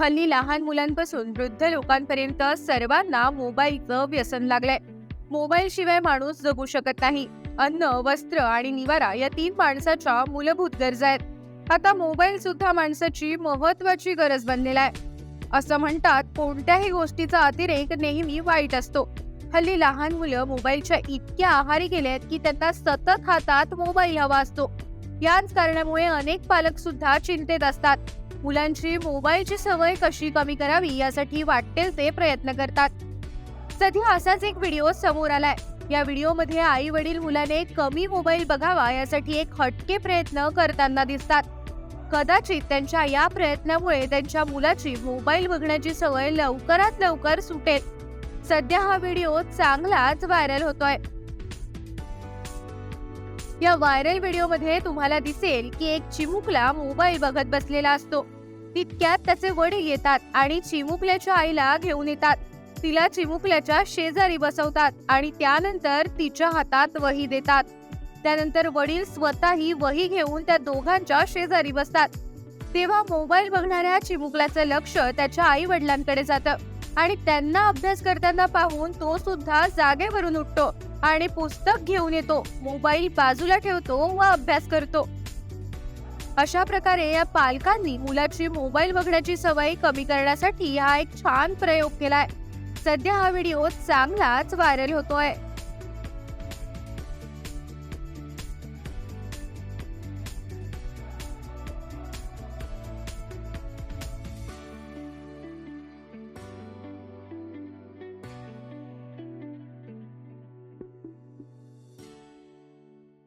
हल्ली लहान मुलांपासून वृद्ध लोकांपर्यंत सर्वांना मोबाईलचं व्यसन लागलंय. मोबाईल शिवाय माणूस जगू शकत नाही. अन्न, वस्त्र आणि निवारा या तीन माणसाच्या मूलभूत गरजा आहेत. आता मोबाईल सुद्धा माणसाची महत्वाची गरज बनलेला आहे. असं म्हणतात, कोणत्याही गोष्टीचा अतिरेक नेहमी वाईट असतो. हल्ली लहान मुलं मोबाईलच्या इतक्या आहारी गेलेत की त्यांना सतत हातात मोबाईल हवा असतो. याच कारणामुळे अनेक पालक सुद्धा चिंतेत असतात. मुलांची मोबाईलची सवय कशी कमी करावी यासाठी वाटेल ते प्रयत्न करतात. सध्या असाच एक व्हिडिओ समोर आलाय. या व्हिडिओमध्ये आई वडील मुलाने कमी मोबाईल बघावा यासाठी एक हटके प्रयत्न करताना दिसतात. कदाचित त्यांच्या या प्रयत्नामुळे त्यांच्या मुलाची मोबाईल बघण्याची सवय लवकरात लवकर सुटेल. सध्या हा व्हिडिओ चांगलाच व्हायरल होतोय. या व्हायरल व्हिडिओमध्ये तुम्हाला दिसेल की एक चिमुकला मोबाईल बघत बसलेला असतो. तितक्यात त्याचे वडील येतात आणि चिमुकल्याच्या आईला घेऊन येतात. तिला चिमुकल्याच्या शेजारी बसवतात आणि त्यानंतर तिच्या हातात वही देतात. त्यानंतर वडील स्वतःही वही घेऊन त्या दोघांच्या शेजारी बसतात. तेव्हा मोबाईल बघणाऱ्या चिमुकल्याचं लक्ष त्याच्या आई वडिलांकडे जातं आणि त्यांना अभ्यास करताना पाहून तो सुद्धा जागेवरून उठतो आणि पुस्तक घेऊन येतो, मोबाईल बाजूला ठेवतो व अभ्यास करतो. अशा प्रकारे या पालकांनी मुलाची मोबाईल बघण्याची सवय कमी करण्यासाठी हा एक छान प्रयोग केलाय. सध्या हा व्हिडिओ चांगलाच व्हायरल होतोय.